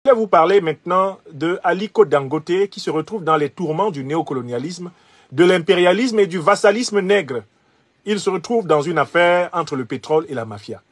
Je vais vous parler maintenant de Aliko Dangote qui se retrouve dans les tourments du néocolonialisme, de l'impérialisme et du vassalisme nègre. Il se retrouve dans une affaire entre le pétrole et la mafia.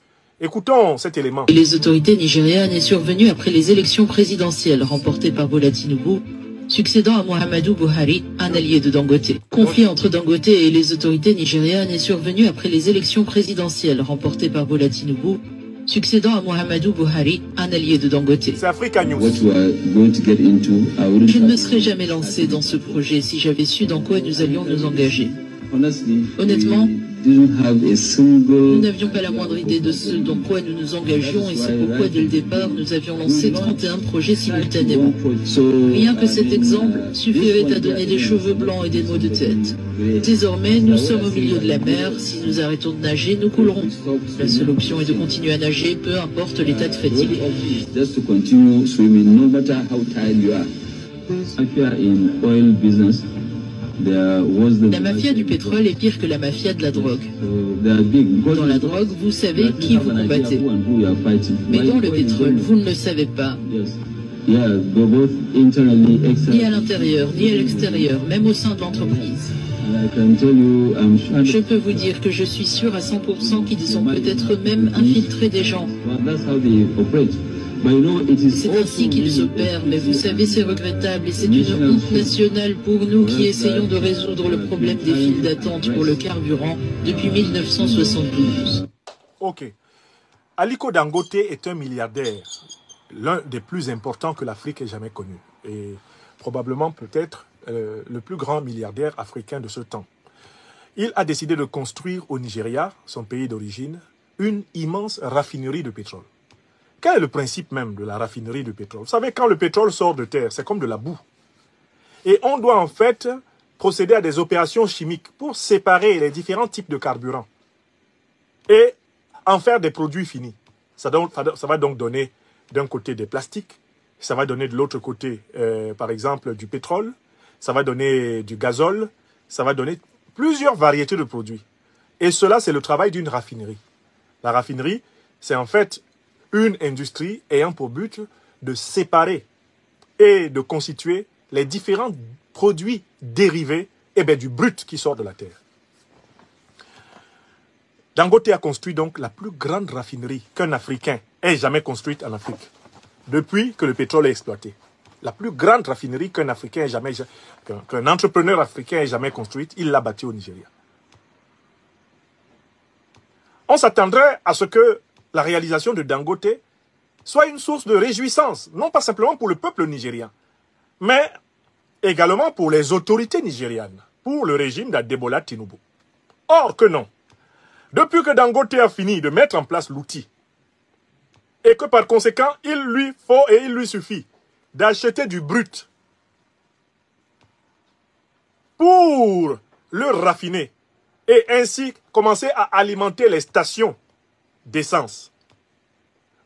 Écoutons cet élément. Les autorités nigérianes est survenue après les élections présidentielles remportées par Bola Tinubu, succédant à Muhammadu Buhari, un allié de Dangote. Conflit entre Dangote et les autorités nigérianes est survenu après les élections présidentielles remportées par Bola Tinubu, succédant à Muhammadu Buhari, un allié de Dangote. C'est Africa News. Je ne me serais jamais lancé dans ce projet si j'avais su dans quoi nous allions nous engager. Honnêtement, nous n'avions pas la moindre idée de ce dans quoi nous nous engagions et c'est pourquoi dès le départ nous avions lancé 31 projets simultanément. Rien que cet exemple suffirait à donner des cheveux blancs et des maux de tête. Désormais, nous sommes au milieu de la mer. Si nous arrêtons de nager, nous coulerons. La seule option est de continuer à nager, peu importe l'état de fatigue. La mafia du pétrole est pire que la mafia de la drogue. Dans la drogue, vous savez qui vous combattez. Mais dans le pétrole, vous ne le savez pas. Ni à l'intérieur, ni à l'extérieur, même au sein de l'entreprise. Je peux vous dire que je suis sûr à 100% qu'ils ont peut-être même infiltré des gens. C'est ainsi qu'ils opèrent, mais vous savez, c'est regrettable et c'est une honte nationale pour nous qui essayons de résoudre le problème des files d'attente pour le carburant depuis 1972. Ok. Aliko Dangote est un milliardaire, l'un des plus importants que l'Afrique ait jamais connu. Et probablement peut-être le plus grand milliardaire africain de ce temps. Il a décidé de construire au Nigeria, son pays d'origine, une immense raffinerie de pétrole. Quel est le principe même de la raffinerie de pétrole? Vous savez, quand le pétrole sort de terre, c'est comme de la boue. Et on doit en fait procéder à des opérations chimiques pour séparer les différents types de carburants et en faire des produits finis. Ça va donc donner d'un côté des plastiques, ça va donner de l'autre côté, par exemple, du pétrole, ça va donner du gazole, ça va donner plusieurs variétés de produits. Et cela, c'est le travail d'une raffinerie. La raffinerie, c'est en fait une industrie ayant pour but de séparer et de constituer les différents produits dérivés du brut qui sort de la terre. Dangote a construit donc la plus grande raffinerie qu'un Africain ait jamais construite en Afrique, depuis que le pétrole est exploité. La plus grande raffinerie qu'un Africain qu'un entrepreneur africain ait jamais construite, il l'a bâtie au Nigeria. On s'attendrait à ce que la réalisation de Dangote soit une source de réjouissance, non pas simplement pour le peuple nigérien, mais également pour les autorités nigérianes, pour le régime d'Adebola Tinubu. Or que non. Depuis que Dangote a fini de mettre en place l'outil, et que par conséquent, il lui suffit d'acheter du brut pour le raffiner et ainsi commencer à alimenter les stations d'essence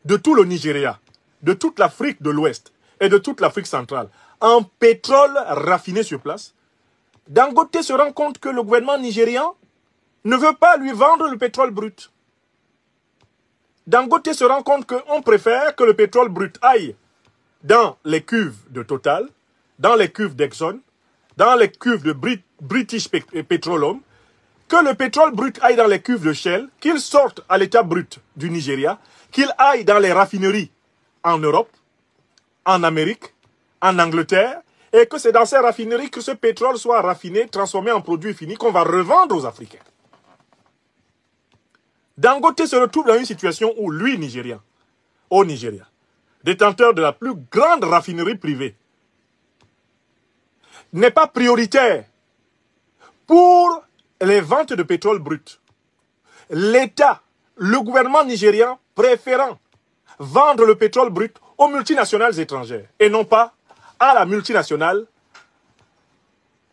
de tout le Nigeria, de toute l'Afrique de l'Ouest et de toute l'Afrique centrale en pétrole raffiné sur place, Dangote se rend compte que le gouvernement nigérian ne veut pas lui vendre le pétrole brut. Dangote se rend compte qu'on préfère que le pétrole brut aille dans les cuves de Total, dans les cuves d'Exxon, dans les cuves de British Petroleum, que le pétrole brut aille dans les cuves de Shell, qu'il sorte à l'état brut du Nigeria, qu'il aille dans les raffineries en Europe, en Amérique, en Angleterre, et que c'est dans ces raffineries que ce pétrole soit raffiné, transformé en produit fini qu'on va revendre aux Africains. Dangote se retrouve dans une situation où lui, Nigérian, au Nigeria, détenteur de la plus grande raffinerie privée, n'est pas prioritaire pour les ventes de pétrole brut. L'État, le gouvernement nigérian préférant vendre le pétrole brut aux multinationales étrangères et non pas à la multinationale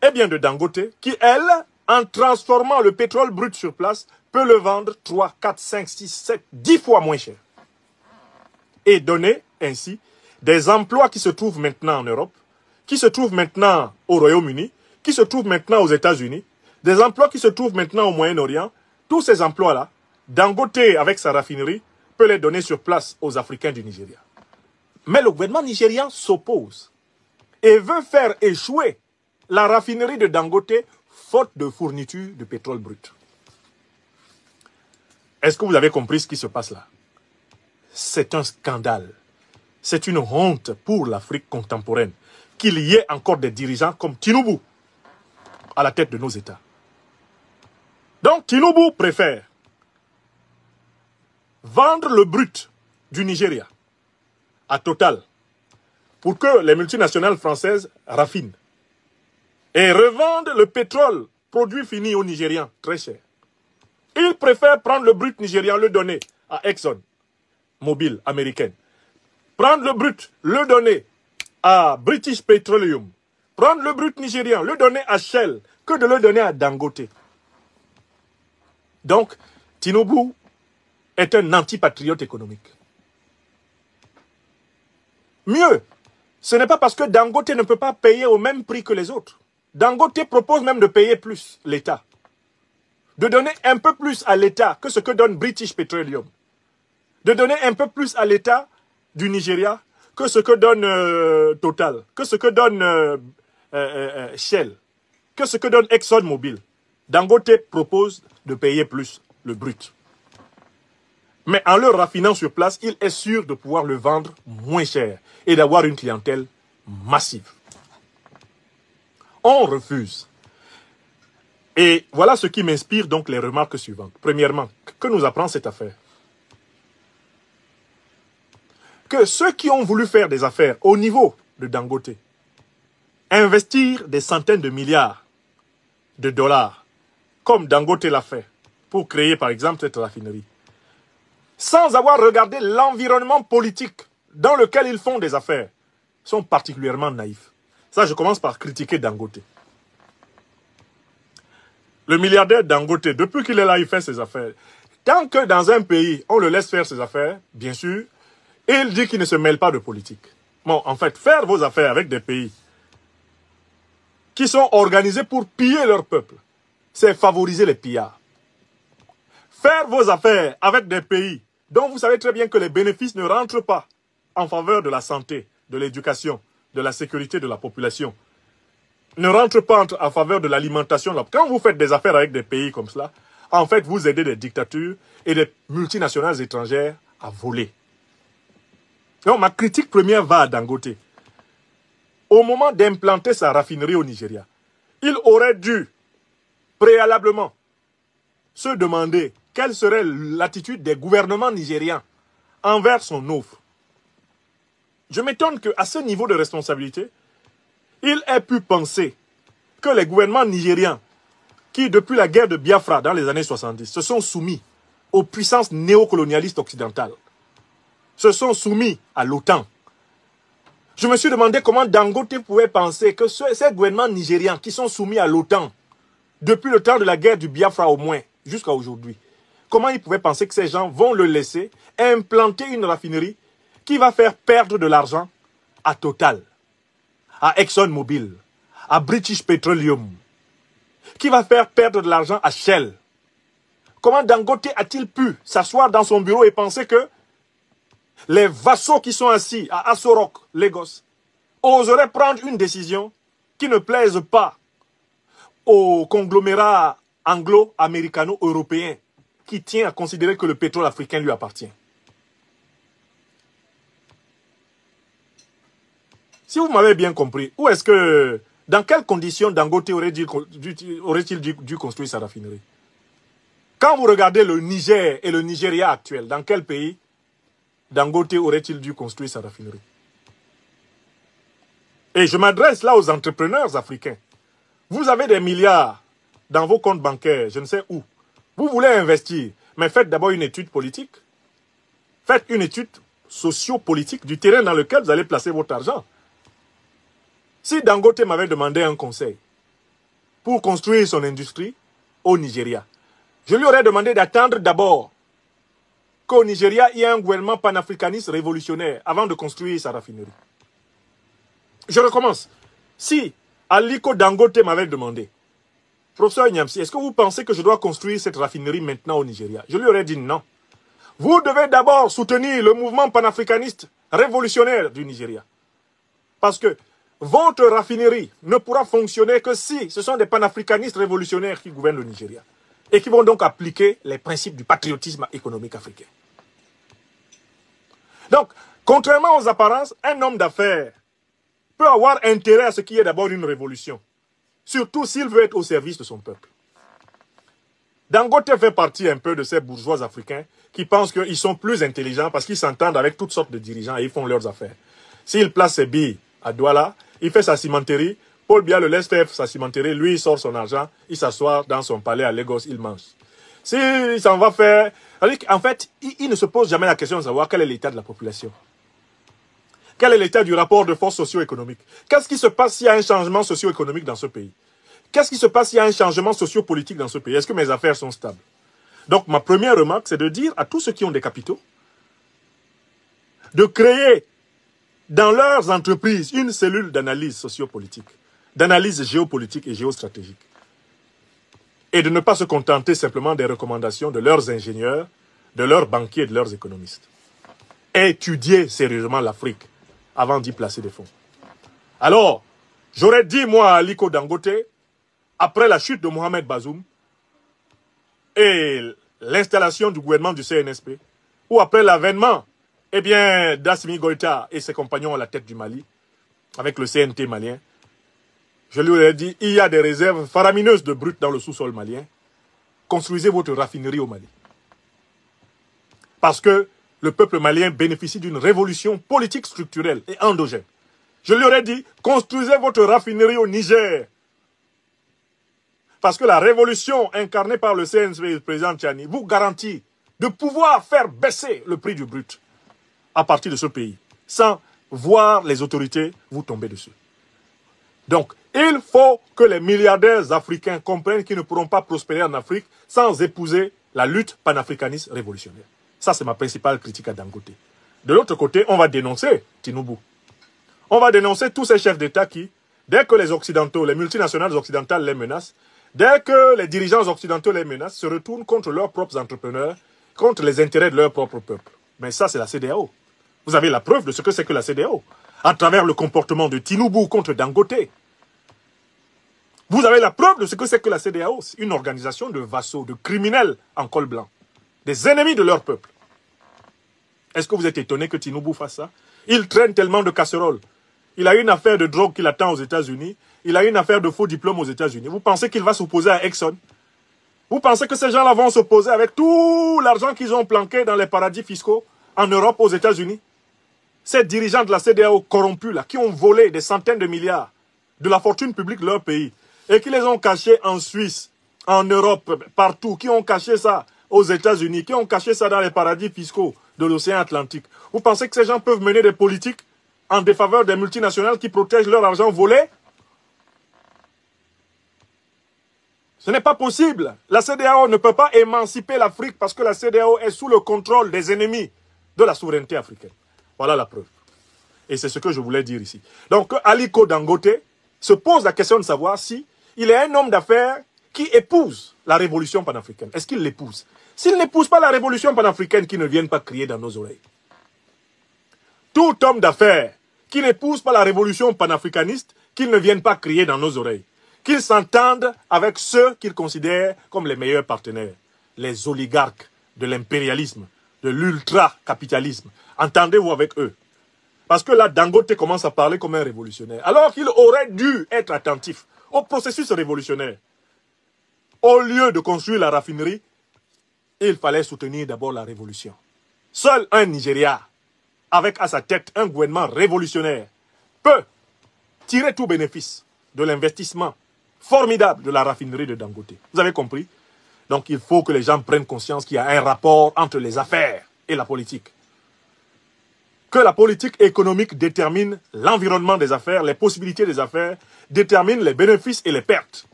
de Dangote qui, elle, en transformant le pétrole brut sur place, peut le vendre 3, 4, 5, 6, 7, 10 fois moins cher. Et donner ainsi des emplois qui se trouvent maintenant en Europe, qui se trouvent maintenant au Royaume-Uni, qui se trouvent maintenant aux États-Unis, des emplois qui se trouvent maintenant au Moyen-Orient. Tous ces emplois-là, Dangote, avec sa raffinerie, peut les donner sur place aux Africains du Nigeria. Mais le gouvernement nigérian s'oppose et veut faire échouer la raffinerie de Dangote faute de fourniture de pétrole brut. Est-ce que vous avez compris ce qui se passe là? C'est un scandale. C'est une honte pour l'Afrique contemporaine qu'il y ait encore des dirigeants comme Tinubu à la tête de nos États. Donc Tinubu préfère vendre le brut du Nigeria à Total pour que les multinationales françaises raffinent et revendent le pétrole produit fini aux Nigérians très cher. Il préfère prendre le brut nigérian, le donner à Exxon Mobil américaine. Prendre le brut, le donner à British Petroleum. Prendre le brut nigérian, le donner à Shell, que de le donner à Dangote. Donc, Tinubu est un antipatriote économique. Mieux, ce n'est pas parce que Dangote ne peut pas payer au même prix que les autres. Dangote propose même de payer plus l'État. De donner un peu plus à l'État que ce que donne British Petroleum. De donner un peu plus à l'État du Nigeria que ce que donne Total, que ce que donne Shell, que ce que donne Exxon Mobil. Dangote propose de payer plus le brut. Mais en le raffinant sur place, il est sûr de pouvoir le vendre moins cher et d'avoir une clientèle massive. On refuse. Et voilà ce qui m'inspire donc les remarques suivantes. Premièrement, que nous apprend cette affaire? Que ceux qui ont voulu faire des affaires au niveau de Dangote, investir des centaines de milliards de dollars, comme Dangote l'a fait, pour créer par exemple cette raffinerie, sans avoir regardé l'environnement politique dans lequel ils font des affaires, sont particulièrement naïfs. Ça, je commence par critiquer Dangote. Le milliardaire Dangote, depuis qu'il est là, il fait ses affaires. Tant que dans un pays, on le laisse faire ses affaires, bien sûr, il dit qu'il ne se mêle pas de politique. Bon, en fait, faire vos affaires avec des pays qui sont organisés pour piller leur peuple, c'est favoriser les pillards. Faire vos affaires avec des pays dont vous savez très bien que les bénéfices ne rentrent pas en faveur de la santé, de l'éducation, de la sécurité de la population, ne rentrent pas en faveur de l'alimentation. Quand vous faites des affaires avec des pays comme cela, en fait, vous aidez des dictatures et des multinationales étrangères à voler. Donc, ma critique première va à Dangote. Au moment d'implanter sa raffinerie au Nigeria, il aurait dû préalablement se demander quelle serait l'attitude des gouvernements nigériens envers son offre. Je m'étonne qu'à ce niveau de responsabilité, il ait pu penser que les gouvernements nigériens, qui depuis la guerre de Biafra dans les années 70, se sont soumis aux puissances néocolonialistes occidentales, se sont soumis à l'OTAN. Je me suis demandé comment Dangote pouvait penser que ces gouvernements nigériens qui sont soumis à l'OTAN, depuis le temps de la guerre du Biafra au moins, jusqu'à aujourd'hui, comment il pouvait penser que ces gens vont le laisser implanter une raffinerie qui va faire perdre de l'argent à Total, à Exxon Mobil, à British Petroleum, qui va faire perdre de l'argent à Shell. Comment Dangote a-t-il pu s'asseoir dans son bureau et penser que les vassaux qui sont assis à Aso Rock, Lagos, oseraient prendre une décision qui ne plaise pas au conglomérat anglo-américano-européen qui tient à considérer que le pétrole africain lui appartient? Si vous m'avez bien compris, où est-ce que, dans quelles conditions Dangote aurait-il dû construire sa raffinerie? Quand vous regardez le Niger et le Nigeria actuel, dans quel pays Dangote aurait-il dû construire sa raffinerie? Et je m'adresse là aux entrepreneurs africains. Vous avez des milliards dans vos comptes bancaires, je ne sais où. Vous voulez investir, mais faites d'abord une étude politique. Faites une étude socio-politique du terrain dans lequel vous allez placer votre argent. Si Dangote m'avait demandé un conseil pour construire son industrie au Nigeria, je lui aurais demandé d'attendre d'abord qu'au Nigeria, il y ait un gouvernement panafricaniste révolutionnaire avant de construire sa raffinerie. Je recommence. Si Aliko Dangote m'avait demandé, professeur Nyamsi, est-ce que vous pensez que je dois construire cette raffinerie maintenant au Nigeria? Je lui aurais dit non. Vous devez d'abord soutenir le mouvement panafricaniste révolutionnaire du Nigeria. Parce que votre raffinerie ne pourra fonctionner que si ce sont des panafricanistes révolutionnaires qui gouvernent le Nigeria et qui vont donc appliquer les principes du patriotisme économique africain. Donc, contrairement aux apparences, un homme d'affaires peut avoir intérêt à ce qu'il y ait d'abord une révolution, surtout s'il veut être au service de son peuple. Dangote fait partie un peu de ces bourgeois africains qui pensent qu'ils sont plus intelligents parce qu'ils s'entendent avec toutes sortes de dirigeants et ils font leurs affaires. S'il place ses billes à Douala, il fait sa cimenterie, Paul Biya le laisse faire sa cimenterie, lui il sort son argent, il s'assoit dans son palais à Lagos, il mange. S'il s'en va faire... En fait, il ne se pose jamais la question de savoir quel est l'état de la population. Quel est l'état du rapport de force socio-économique? Qu'est-ce qui se passe s'il y a un changement socio-économique dans ce pays? Qu'est-ce qui se passe s'il y a un changement socio-politique dans ce pays? Est-ce que mes affaires sont stables? Donc, ma première remarque, c'est de dire à tous ceux qui ont des capitaux de créer dans leurs entreprises une cellule d'analyse sociopolitique, d'analyse géopolitique et géostratégique. Et de ne pas se contenter simplement des recommandations de leurs ingénieurs, de leurs banquiers et de leurs économistes. Étudier sérieusement l'Afrique avant d'y placer des fonds. Alors, j'aurais dit, moi, à Aliko Dangote, après la chute de Mohamed Bazoum et l'installation du gouvernement du CNSP, ou après l'avènement d'Assimi Goïta et ses compagnons à la tête du Mali, avec le CNT malien, je lui ai dit, il y a des réserves faramineuses de brut dans le sous-sol malien. Construisez votre raffinerie au Mali. Parce que le peuple malien bénéficie d'une révolution politique structurelle et endogène. Je lui aurais dit, construisez votre raffinerie au Niger. Parce que la révolution incarnée par le CNSP et le président Tchani vous garantit de pouvoir faire baisser le prix du brut à partir de ce pays, sans voir les autorités vous tomber dessus. Donc, il faut que les milliardaires africains comprennent qu'ils ne pourront pas prospérer en Afrique sans épouser la lutte panafricaniste révolutionnaire. Ça, c'est ma principale critique à Dangote. De l'autre côté, on va dénoncer Tinubu. On va dénoncer tous ces chefs d'État qui, dès que les Occidentaux, les multinationales occidentales les menacent, dès que les dirigeants occidentaux les menacent, se retournent contre leurs propres entrepreneurs, contre les intérêts de leur propre peuple. Mais ça, c'est la CEDEAO. Vous avez la preuve de ce que c'est que la CEDEAO, à travers le comportement de Tinubu contre Dangote. Vous avez la preuve de ce que c'est que la CEDEAO, une organisation de vassaux, de criminels en col blanc, des ennemis de leur peuple. Est-ce que vous êtes étonné que Tinubu fasse ça? Il traîne tellement de casseroles. Il a une affaire de drogue qu'il attend aux États-Unis. Il a une affaire de faux diplômes aux États-Unis. Vous pensez qu'il va s'opposer à Exxon? Vous pensez que ces gens-là vont s'opposer avec tout l'argent qu'ils ont planqué dans les paradis fiscaux en Europe, aux États-Unis? Ces dirigeants de la CEDEAO corrompus, là, qui ont volé des centaines de milliards de la fortune publique de leur pays et qui les ont cachés en Suisse, en Europe, partout, qui ont caché ça aux États-Unis, qui ont caché ça dans les paradis fiscaux de l'océan Atlantique. Vous pensez que ces gens peuvent mener des politiques en défaveur des multinationales qui protègent leur argent volé? Ce n'est pas possible. La CEDEAO ne peut pas émanciper l'Afrique parce que la CEDEAO est sous le contrôle des ennemis de la souveraineté africaine. Voilà la preuve. Et c'est ce que je voulais dire ici. Donc, Aliko Dangote se pose la question de savoir si il est un homme d'affaires qui épouse la révolution panafricaine. Est-ce qu'il l'épouse? S'il n'épouse pas la révolution panafricaine, qu'il ne vienne pas crier dans nos oreilles. Tout homme d'affaires qui n'épouse pas la révolution panafricaniste, qu'il ne vienne pas crier dans nos oreilles. Qu'il s'entende avec ceux qu'il considère comme les meilleurs partenaires. Les oligarques de l'impérialisme, de l'ultra-capitalisme. Entendez-vous avec eux. Parce que là, Dangote commence à parler comme un révolutionnaire. Alors qu'il aurait dû être attentif au processus révolutionnaire. Au lieu de construire la raffinerie, il fallait soutenir d'abord la révolution. Seul un Nigeria, avec à sa tête un gouvernement révolutionnaire, peut tirer tout bénéfice de l'investissement formidable de la raffinerie de Dangote. Vous avez compris? Donc il faut que les gens prennent conscience qu'il y a un rapport entre les affaires et la politique. Que la politique économique détermine l'environnement des affaires, les possibilités des affaires, détermine les bénéfices et les pertes.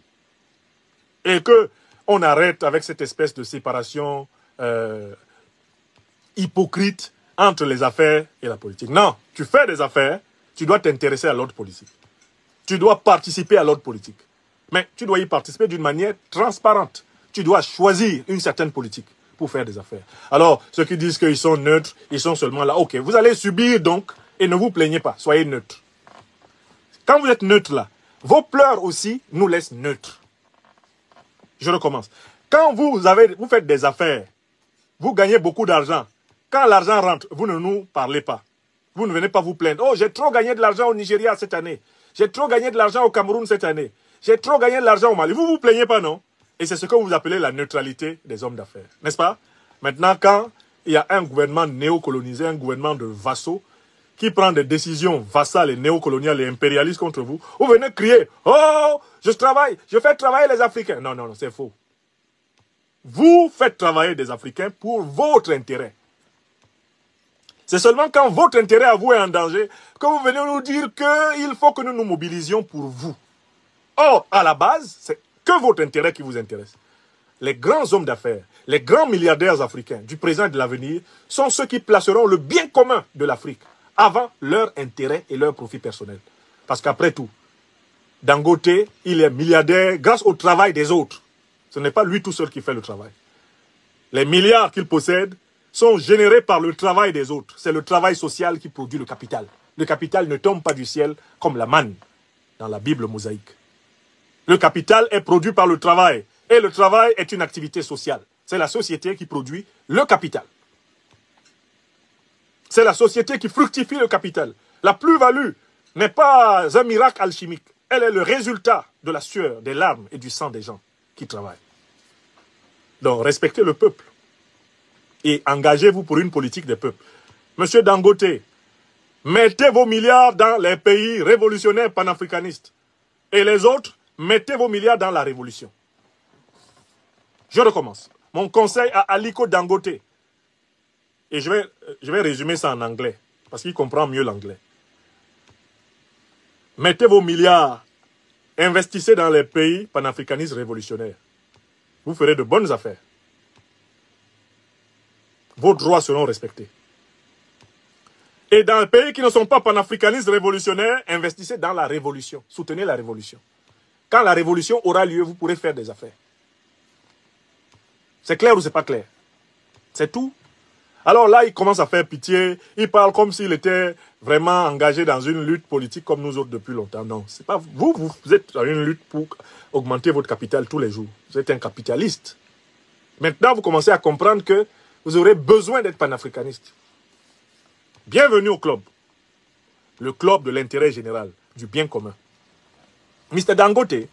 Et qu'on arrête avec cette espèce de séparation hypocrite entre les affaires et la politique. Non, tu fais des affaires, tu dois t'intéresser à l'ordre politique. Tu dois participer à l'ordre politique. Mais tu dois y participer d'une manière transparente. Tu dois choisir une certaine politique pour faire des affaires. Alors, ceux qui disent qu'ils sont neutres, ils sont seulement là. Ok, vous allez subir donc et ne vous plaignez pas, soyez neutres. Quand vous êtes neutre là, vos pleurs aussi nous laissent neutres. Je recommence. Quand vous faites des affaires, vous gagnez beaucoup d'argent. Quand l'argent rentre, vous ne nous parlez pas. Vous ne venez pas vous plaindre. Oh, j'ai trop gagné de l'argent au Nigeria cette année. J'ai trop gagné de l'argent au Cameroun cette année. J'ai trop gagné de l'argent au Mali. Vous ne vous plaignez pas, non? Et c'est ce que vous appelez la neutralité des hommes d'affaires. N'est-ce pas? Maintenant, quand il y a un gouvernement néocolonisé, un gouvernement de vassaux, qui prend des décisions vassales et néocoloniales et impérialistes contre vous, vous venez crier « Oh, je fais travailler les Africains ». Non, non, non, c'est faux. Vous faites travailler des Africains pour votre intérêt. C'est seulement quand votre intérêt à vous est en danger que vous venez nous dire qu'il faut que nous nous mobilisions pour vous. Or, à la base, c'est que votre intérêt qui vous intéresse. Les grands hommes d'affaires, les grands milliardaires africains du présent et de l'avenir sont ceux qui placeront le bien commun de l'Afrique avant leur intérêt et leur profit personnel. Parce qu'après tout, Dangote, il est milliardaire grâce au travail des autres. Ce n'est pas lui tout seul qui fait le travail. Les milliards qu'il possède sont générés par le travail des autres. C'est le travail social qui produit le capital. Le capital ne tombe pas du ciel comme la manne dans la Bible mosaïque. Le capital est produit par le travail. Et le travail est une activité sociale. C'est la société qui produit le capital. C'est la société qui fructifie le capital. La plus-value n'est pas un miracle alchimique. Elle est le résultat de la sueur, des larmes et du sang des gens qui travaillent. Donc, respectez le peuple. Et engagez-vous pour une politique des peuples. Monsieur Dangote, mettez vos milliards dans les pays révolutionnaires panafricanistes. Et les autres, mettez vos milliards dans la révolution. Je recommence. Mon conseil à Aliko Dangote. Et je vais résumer ça en anglais, parce qu'il comprend mieux l'anglais. Mettez vos milliards, investissez dans les pays panafricanistes révolutionnaires. Vous ferez de bonnes affaires. Vos droits seront respectés. Et dans les pays qui ne sont pas panafricanistes révolutionnaires, investissez dans la révolution. Soutenez la révolution. Quand la révolution aura lieu, vous pourrez faire des affaires. C'est clair ou c'est pas clair? C'est tout. Alors là, il commence à faire pitié. Il parle comme s'il était vraiment engagé dans une lutte politique comme nous autres depuis longtemps. Non, c'est pas vous. Vous êtes dans une lutte pour augmenter votre capital tous les jours. Vous êtes un capitaliste. Maintenant, vous commencez à comprendre que vous aurez besoin d'être panafricaniste. Bienvenue au club. Le club de l'intérêt général, du bien commun. Mr. Dangote,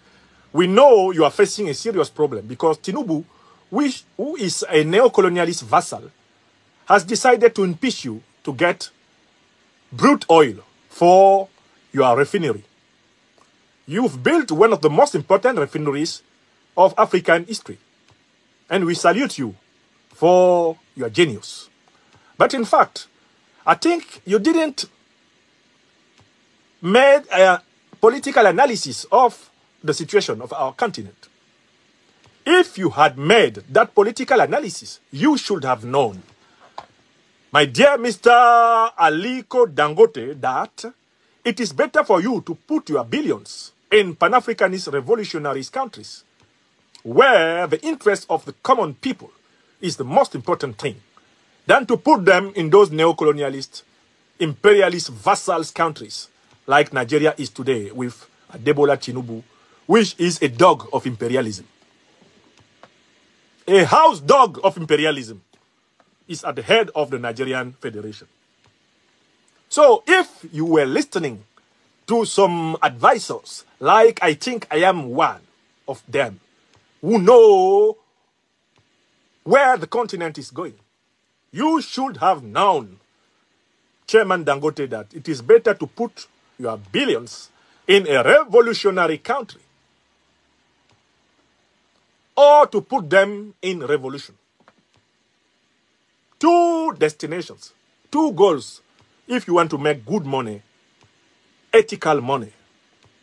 we know you are facing a serious problem because Tinubu, who is a neo-colonialist vassal, has decided to impeach you to get brute oil for your refinery. You've built one of the most important refineries of African history. And we salute you for your genius. But in fact, I think you didn't make a political analysis of the situation of our continent. If you had made that political analysis, you should have known, my dear Mr. Aliko Dangote, that it is better for you to put your billions in Pan-Africanist revolutionary countries, where the interest of the common people is the most important thing, than to put them in those neo-colonialist, imperialist vassals countries, like Nigeria is today with Adebola Tinubu, which is a dog of imperialism. A house dog of imperialism is at the head of the Nigerian Federation. So if you were listening to some advisors, like I think I am one of them, who know where the continent is going, you should have known, Chairman Dangote, that it is better to put your billions in a revolutionary country or to put them in revolution. Two destinations, two goals. If you want to make good money, ethical money,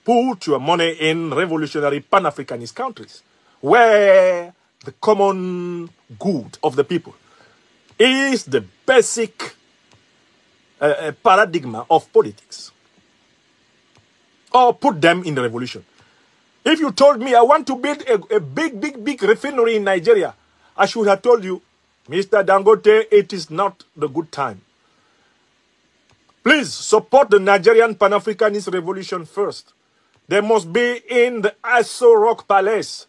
put your money in revolutionary Pan-Africanist countries where the common good of the people is the basic paradigm of politics. Or put them in the revolution. If you told me I want to build a big refinery in Nigeria, I should have told you, Mr. Dangote, it is not the good time. Please support the Nigerian Pan-Africanist revolution first. There must be in the Aso Rock Palace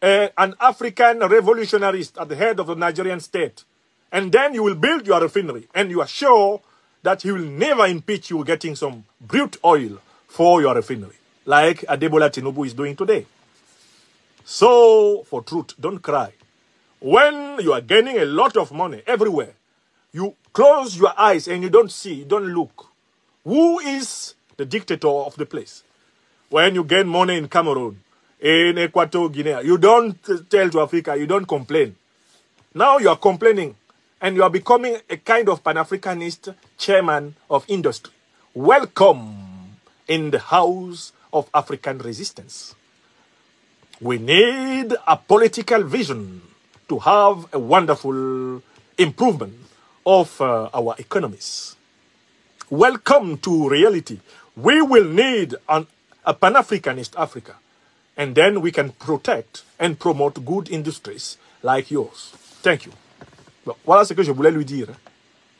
an African revolutionarist at the head of the Nigerian state. And then you will build your refinery. And you are sure that he will never impeach you getting some brute oil for your refinery, like Adebola Tinubu is doing today. So, for truth, don't cry. When you are gaining a lot of money everywhere, you close your eyes and you don't see, you don't look. Who is the dictator of the place? When you gain money in Cameroon, in Equatorial Guinea, you don't tell to Africa, you don't complain. Now you are complaining and you are becoming a kind of Pan-Africanist chairman of industry. Welcome in the house of African resistance. We need a political vision to have a wonderful improvement of our economies. Welcome to reality. We will need a Pan-Africanist Africa. And then we can protect and promote good industries like yours. Thank you. Bon, voilà ce que je voulais lui dire.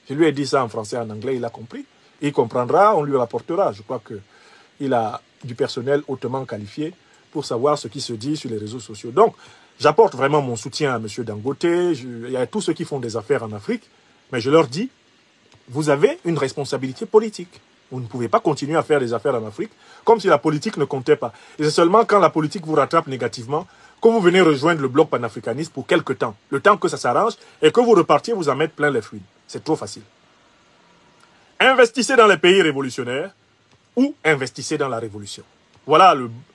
Je lui ai dit ça en français, en anglais, il a compris. Il comprendra, on lui rapportera. Je crois qu'il a du personnel hautement qualifié pour savoir ce qui se dit sur les réseaux sociaux. Donc, j'apporte vraiment mon soutien à M. Dangote. Il y a tous ceux qui font des affaires en Afrique. Mais je leur dis, vous avez une responsabilité politique. Vous ne pouvez pas continuer à faire des affaires en Afrique comme si la politique ne comptait pas. Et c'est seulement quand la politique vous rattrape négativement que vous venez rejoindre le bloc panafricaniste pour quelque temps. Le temps que ça s'arrange et que vous repartiez vous en mettre plein les fluides. C'est trop facile. Investissez dans les pays révolutionnaires ou investissez dans la révolution. Voilà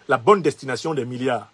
la bonne destination des milliards.